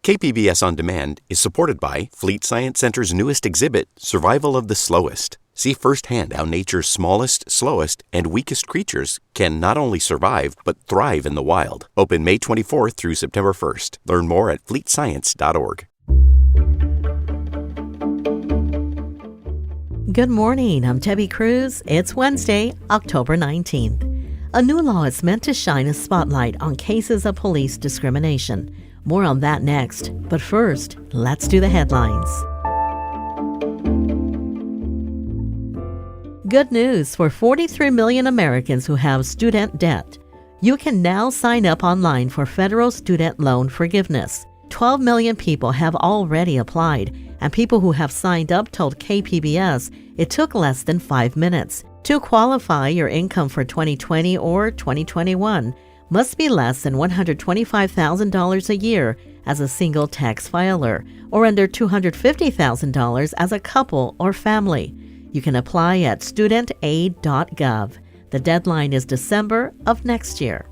KPBS On Demand is supported by Fleet Science Center's newest exhibit, Survival of the Slowest. See firsthand how nature's smallest, slowest, and weakest creatures can not only survive, but thrive in the wild. Open May 24th through September 1st. Learn more at fleetscience.org. Good morning, I'm Debbie Cruz. It's Wednesday, October 19th. A new law is meant to shine a spotlight on cases of police discrimination. More on that next. But first, let's do the headlines. Good news for 43 million Americans who have student debt. You can now sign up online for federal student loan forgiveness. 12 million people have already applied, and people who have signed up told KPBS it took less than 5 minutes. To qualify, your income for 2020 or 2021 must be less than $125,000 a year as a single tax filer, or under $250,000 as a couple or family. You can apply at studentaid.gov. The deadline is December of next year.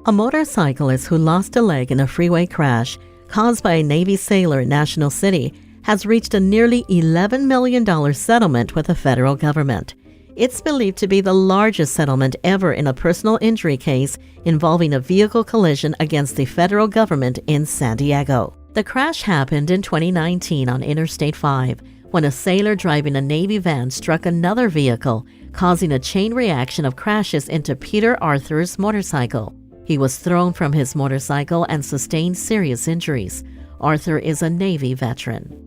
A motorcyclist who lost a leg in a freeway crash caused by a Navy sailor in National City has reached a nearly $11 million settlement with the federal government. It's believed to be the largest settlement ever in a personal injury case involving a vehicle collision against the federal government in San Diego. The crash happened in 2019 on Interstate 5 when a sailor driving a Navy van struck another vehicle, causing a chain reaction of crashes into Peter Arthur's motorcycle. He was thrown from his motorcycle and sustained serious injuries. Arthur is a Navy veteran.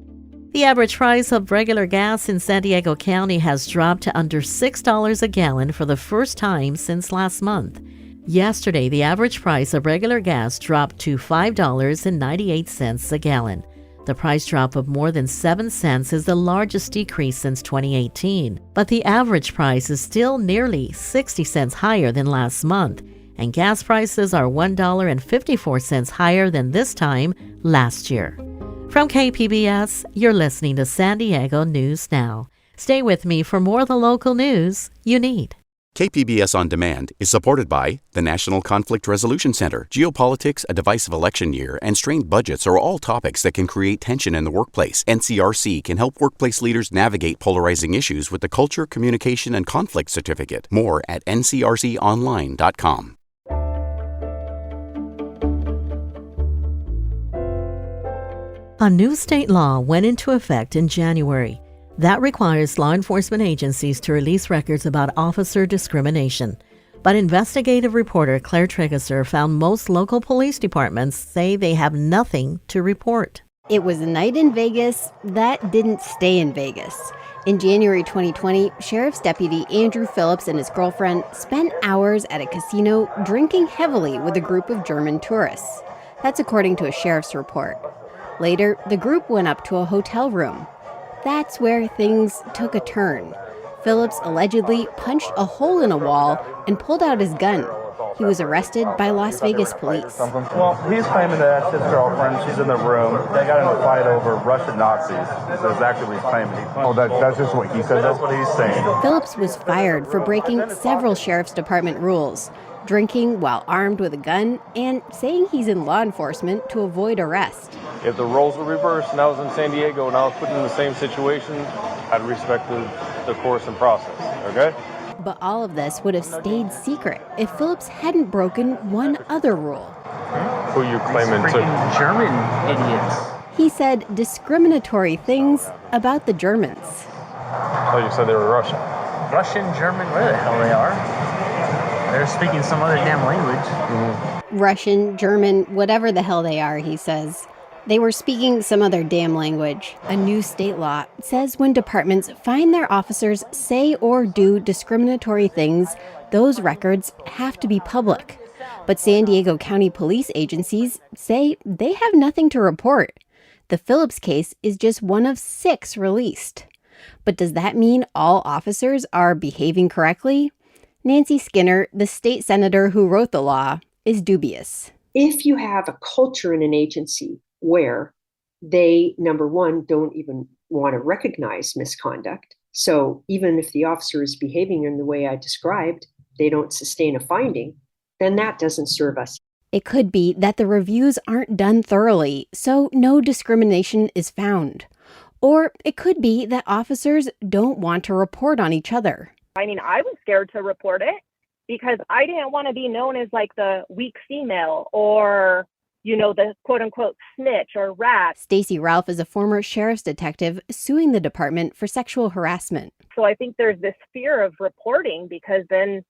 The average price of regular gas in San Diego County has dropped to under $6 a gallon for the first time since last month. Yesterday, the average price of regular gas dropped to $5.98 a gallon. The price drop of more than 7 cents is the largest decrease since 2018, but the average price is still nearly 60 cents higher than last month, and gas prices are $1.54 higher than this time last year. From KPBS, you're listening to San Diego News Now. Stay with me for more of the local news you need. KPBS On Demand is supported by the National Conflict Resolution Center. Geopolitics, a divisive election year, and strained budgets are all topics that can create tension in the workplace. NCRC can help workplace leaders navigate polarizing issues with the Culture, Communication, and Conflict Certificate. More at ncrconline.com. A new state law went into effect in January. That requires law enforcement agencies to release records about officer discrimination. But investigative reporter Claire Trageser found most local police departments say they have nothing to report. It was a night in Vegas that didn't stay in Vegas. In January 2020, Sheriff's Deputy Andrew Phillips and his girlfriend spent hours at a casino drinking heavily with a group of German tourists. That's according to a sheriff's report. Later, the group went up to a hotel room. That's where things took a turn. Phillips allegedly punched a hole in a wall and pulled out his gun. He was arrested by Las Vegas police. Well, he's claiming that that's his girlfriend. She's in the room. They got in a fight over Russian Nazis. That's exactly what he's claiming. That's just what he said. That's what he's saying. Phillips was fired for breaking several sheriff's department rules, drinking while armed with a gun, and saying he's in law enforcement to avoid arrest. If the roles were reversed and I was in San Diego and I was put in the same situation, I'd respect the course and process, okay? But all of this would have stayed secret if Phillips hadn't broken one other rule. Who are you claiming to? German idiots. He said discriminatory things about the Germans. Oh, you said they were Russian. Russian, German, whatever the hell they are. They're speaking some other damn language. Mm-hmm. Russian, German, whatever the hell they are, he says. They were speaking some other damn language. A new state law says when departments find their officers say or do discriminatory things, those records have to be public. But San Diego County police agencies say they have nothing to report. The Phillips case is just one of 6 released. But does that mean all officers are behaving correctly? Nancy Skinner, the state senator who wrote the law, is dubious. If you have a culture in an agency where they, number one, don't even want to recognize misconduct, so even if the officer is behaving in the way I described, they don't sustain a finding, then that doesn't serve us. It could be that the reviews aren't done thoroughly, so no discrimination is found. Or it could be that officers don't want to report on each other. I mean, I was scared to report it because I didn't want to be known as like the weak female or, the quote unquote snitch or rat. Stacey Ralph is a former sheriff's detective suing the department for sexual harassment. So I think there's this fear of reporting because then,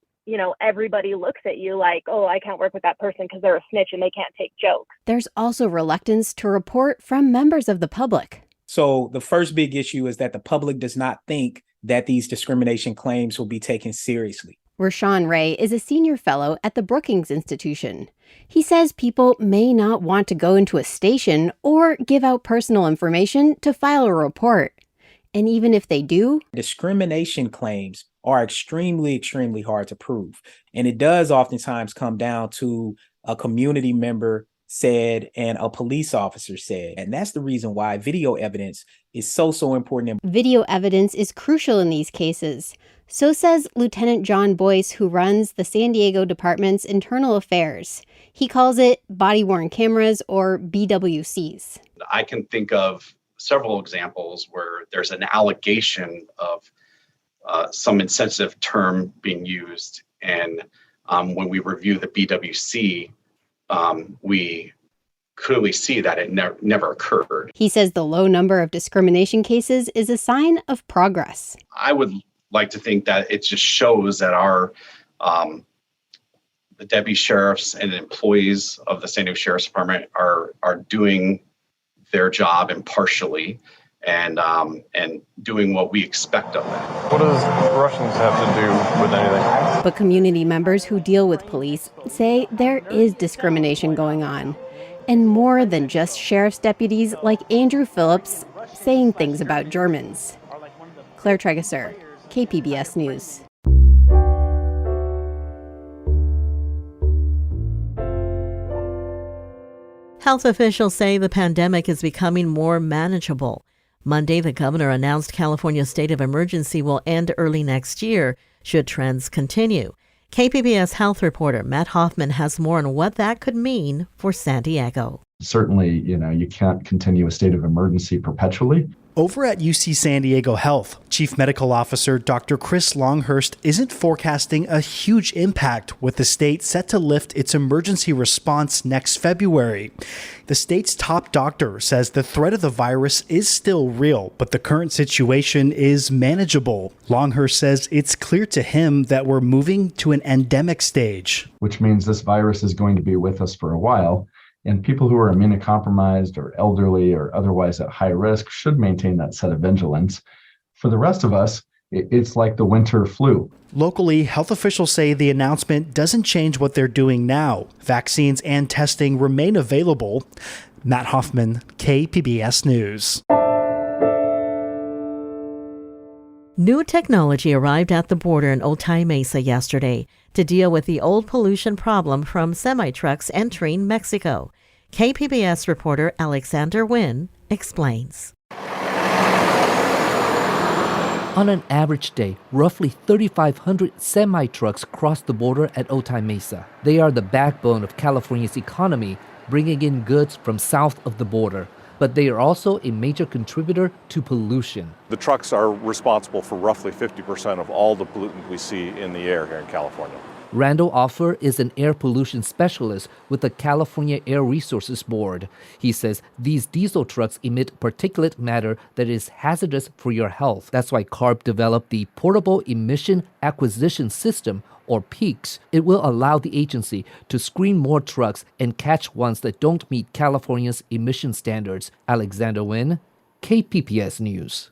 everybody looks at you like, oh, I can't work with that person because they're a snitch and they can't take jokes. There's also reluctance to report from members of the public. So the first big issue is that the public does not think that these discrimination claims will be taken seriously. Rashawn Ray is a senior fellow at the Brookings Institution. He says people may not want to go into a station or give out personal information to file a report. And even if they do, discrimination claims are extremely, extremely hard to prove. And it does oftentimes come down to a community member said and a police officer said. And that's the reason why video evidence is so important. Video evidence is crucial in these cases. So says Lieutenant John Boyce, who runs the San Diego Department's internal affairs. He calls it body-worn cameras, or BWCs. I can think of several examples where there's an allegation of some insensitive term being used. And when we review the BWC, we clearly see that it never occurred. He says the low number of discrimination cases is a sign of progress. I would like to think that it just shows that our the deputy sheriffs and employees of the San Diego Sheriff's Department are doing their job impartially and doing what we expect of them. What does Russians have to do with anything? But community members who deal with police say there is discrimination going on, and more than just sheriff's deputies like Andrew Phillips saying things about Germans. Claire Tregesser, KPBS News. Health officials say the pandemic is becoming more manageable. Monday, the governor announced California's state of emergency will end early next year should trends continue. KPBS health reporter Matt Hoffman has more on what that could mean for San Diego. Certainly, you can't continue a state of emergency perpetually. Over at UC San Diego Health, Chief Medical Officer Dr. Chris Longhurst isn't forecasting a huge impact, with the state set to lift its emergency response next February. The state's top doctor says the threat of the virus is still real, but the current situation is manageable. Longhurst says it's clear to him that we're moving to an endemic stage. Which means this virus is going to be with us for a while. And people who are immunocompromised or elderly or otherwise at high risk should maintain that set of vigilance. For the rest of us, it's like the winter flu. Locally, health officials say the announcement doesn't change what they're doing now. Vaccines and testing remain available. Matt Hoffman, KPBS News. New technology arrived at the border in Otay Mesa yesterday to deal with the old pollution problem from semitrucks entering Mexico. KPBS reporter Alexander Nguyen explains. On an average day, roughly 3,500 semi-trucks cross the border at Otay Mesa. They are the backbone of California's economy, bringing in goods from south of the border. But they are also a major contributor to pollution. The trucks are responsible for roughly 50% of all the pollutant we see in the air here in California. Randall Offer is an air pollution specialist with the California Air Resources Board. He says these diesel trucks emit particulate matter that is hazardous for your health. That's why CARB developed the Portable Emission Acquisition System, or PEACS. It will allow the agency to screen more trucks and catch ones that don't meet California's emission standards. Alexander Nguyen, KPBS News.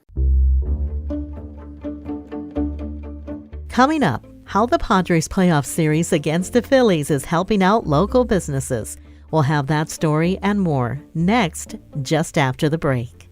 Coming up, how the Padres playoff series against the Phillies is helping out local businesses. We'll have that story and more next, just after the break.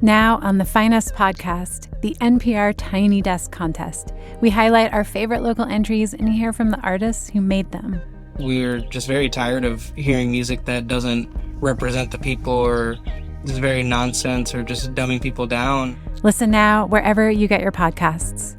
Now on the Finest podcast, the NPR Tiny Desk Contest, we highlight our favorite local entries and hear from the artists who made them. We're just very tired of hearing music that doesn't represent the people or is very nonsense or just dumbing people down. Listen now wherever you get your podcasts.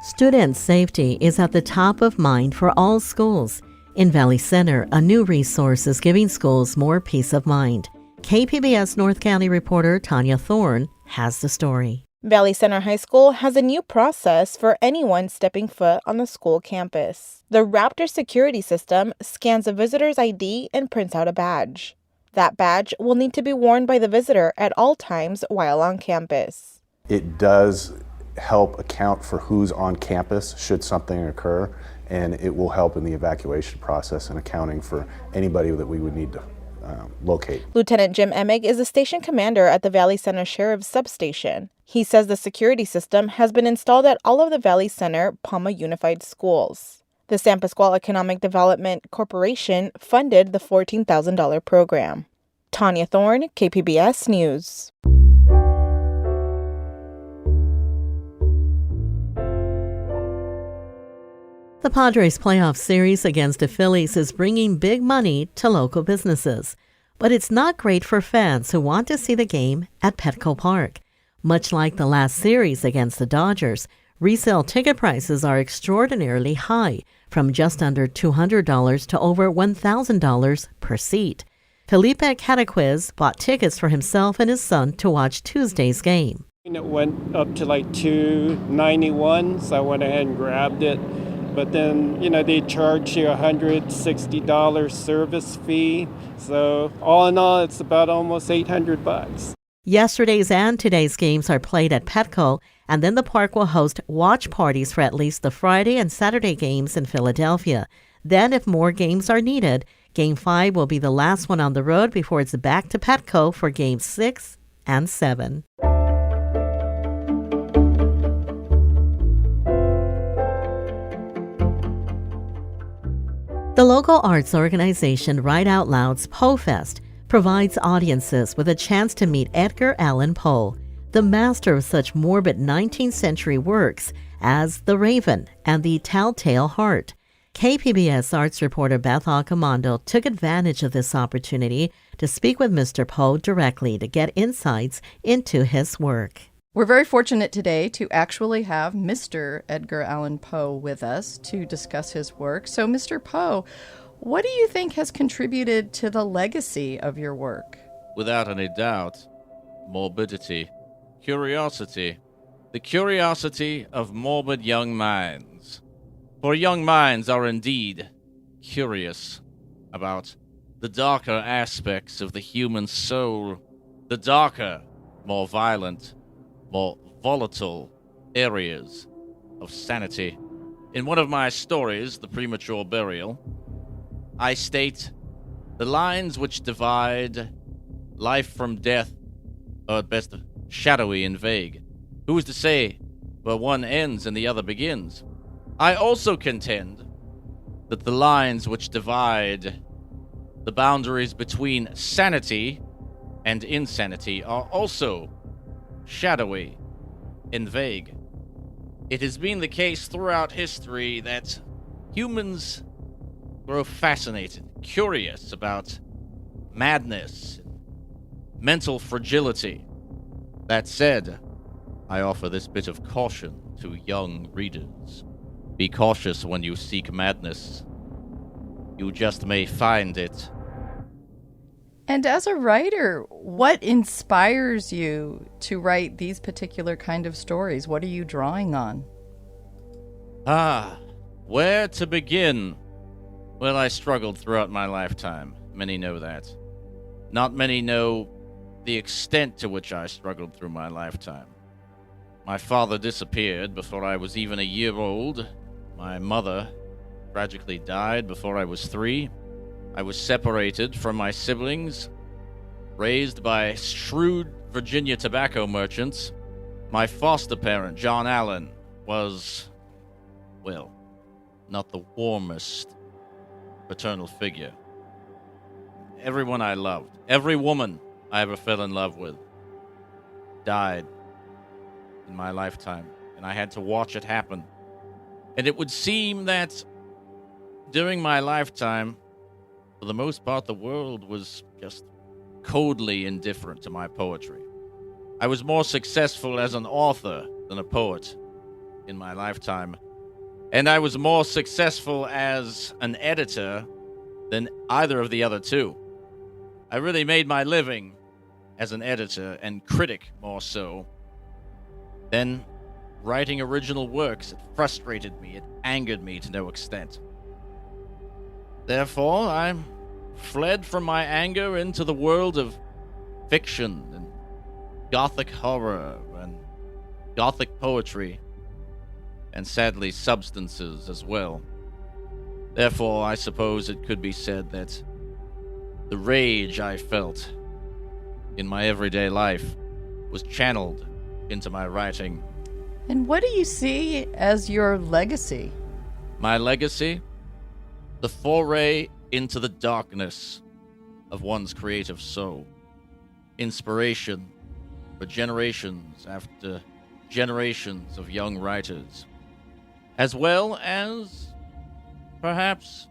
Student safety is at the top of mind for all schools. In Valley Center, a new resource is giving schools more peace of mind. KPBS North County reporter Tanya Thorne has the story. Valley Center High School has a new process for anyone stepping foot on the school campus. The Raptor security system scans a visitor's ID and prints out a badge. That badge will need to be worn by the visitor at all times while on campus. It does help account for who's on campus should something occur, and it will help in the evacuation process and accounting for anybody that we would need to locate. Lieutenant Jim Emig is the station commander at the Valley Center Sheriff's Substation. He says the security system has been installed at all of the Valley Center Palma Unified Schools. The San Pasqual Economic Development Corporation funded the $14,000 program. Tanya Thorne, KPBS News. The Padres playoff series against the Phillies is bringing big money to local businesses. But it's not great for fans who want to see the game at Petco Park. Much like the last series against the Dodgers, resale ticket prices are extraordinarily high, from just under $200 to over $1,000 per seat. Felipe Cataquiz bought tickets for himself and his son to watch Tuesday's game. It went up to like $291, so I went ahead and grabbed it. But then, they charge you $160 service fee. So all in all, it's about almost $800. Yesterday's and today's games are played at Petco, and then the park will host watch parties for at least the Friday and Saturday games in Philadelphia. Then, if more games are needed, Game 5 will be the last one on the road before it's back to Petco for Games 6 and 7. The local arts organization Write Out Loud's Poe Fest provides audiences with a chance to meet Edgar Allan Poe, the master of such morbid 19th century works as The Raven and The Telltale Heart. KPBS arts reporter Beth Accomando took advantage of this opportunity to speak with Mr. Poe directly to get insights into his work. We're very fortunate today to actually have Mr. Edgar Allan Poe with us to discuss his work. So, Mr. Poe, what do you think has contributed to the legacy of your work? Without any doubt, morbidity, curiosity, the curiosity of morbid young minds. For young minds are indeed curious about the darker aspects of the human soul, the darker, more violent, more volatile areas of sanity. In one of my stories, The Premature Burial, I state the lines which divide life from death are at best shadowy and vague. Who is to say where one ends and the other begins? I also contend that the lines which divide the boundaries between sanity and insanity are also shadowy and vague. It has been the case throughout history that humans grow fascinated, curious about madness, mental fragility. That said, I offer this bit of caution to young readers. Be cautious when you seek madness. You just may find it. And as a writer, what inspires you to write these particular kind of stories? What are you drawing on? Where to begin? Well, I struggled throughout my lifetime. Many know that. Not many know the extent to which I struggled through my lifetime. My father disappeared before I was even a year old. My mother tragically died before I was 3. I was separated from my siblings, raised by shrewd Virginia tobacco merchants. My foster parent, John Allen, was, well, not the warmest paternal figure. everyone I loved, every woman I ever fell in love with, died in my lifetime, and I had to watch it happen. And it would seem that during my lifetime, for the most part, the world was just coldly indifferent to my poetry. I was more successful as an author than a poet in my lifetime, and I was more successful as an editor than either of the other two. I really made my living as an editor and critic more so than writing original works. It frustrated me. It angered me to no extent. Therefore, I fled from my anger into the world of fiction and gothic horror and gothic poetry, and sadly substances as well. Therefore, I suppose it could be said that the rage I felt in my everyday life was channeled into my writing. And what do you see as your legacy? My legacy? The foray into the darkness of one's creative soul. Inspiration for generations after generations of young writers, as well as perhaps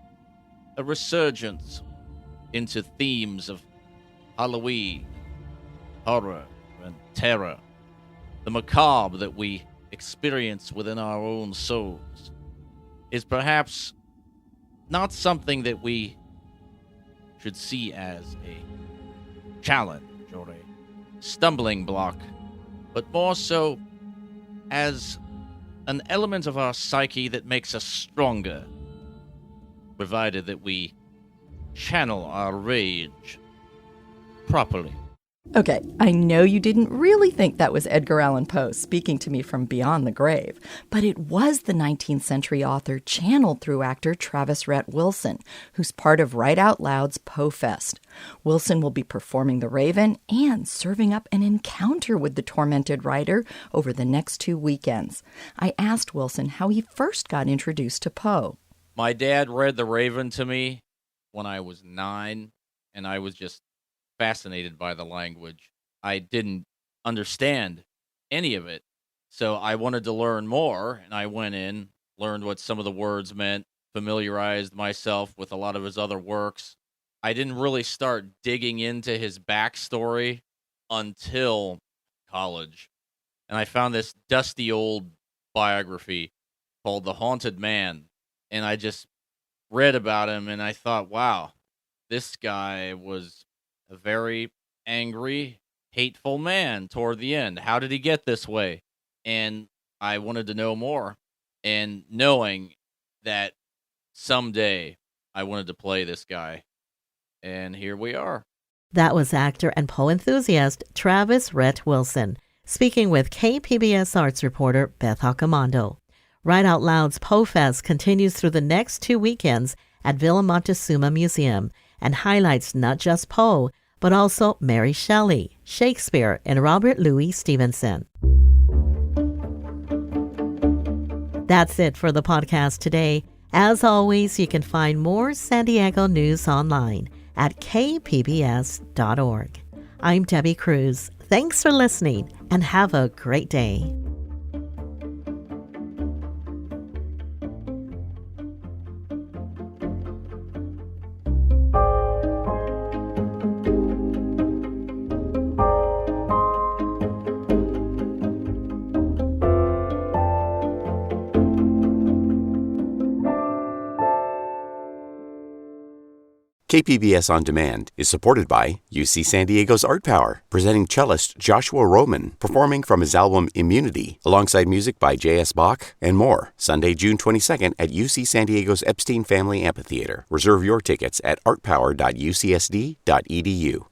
a resurgence into themes of Halloween, horror, and terror, the macabre that we experience within our own souls, is perhaps not something that we should see as a challenge or a stumbling block, but more so as an element of our psyche that makes us stronger, provided that we channel our rage properly. Okay, I know you didn't really think that was Edgar Allan Poe speaking to me from beyond the grave, but it was the 19th century author channeled through actor Travis Rhett Wilson, who's part of Write Out Loud's Poe Fest. Wilson will be performing The Raven and serving up an encounter with the tormented writer over the next 2 weekends. I asked Wilson how he first got introduced to Poe. My dad read The Raven to me when I was 9, and I was just fascinated by the language. I didn't understand any of it, so I wanted to learn more, and I went in, learned what some of the words meant, familiarized myself with a lot of his other works. I didn't really start digging into his backstory until college, and I found this dusty old biography called The Haunted Man, and I just read about him, and I thought, wow, this guy was a very angry, hateful man toward the end. How did he get this way? And I wanted to know more. And knowing that someday I wanted to play this guy. And here we are. That was actor and Poe enthusiast Travis Rhett Wilson, speaking with KPBS arts reporter Beth Accomando. Write Out Loud's Poe Fest continues through the next 2 weekends at Villa Montezuma Museum and highlights not just Poe, but also Mary Shelley, Shakespeare, and Robert Louis Stevenson. That's it for the podcast today. As always, you can find more San Diego news online at kpbs.org. I'm Debbie Cruz. Thanks for listening and have a great day. KPBS On Demand is supported by UC San Diego's Art Power, presenting cellist Joshua Roman, performing from his album Immunity, alongside music by J.S. Bach and more. Sunday, June 22nd at UC San Diego's Epstein Family Amphitheater. Reserve your tickets at artpower.ucsd.edu.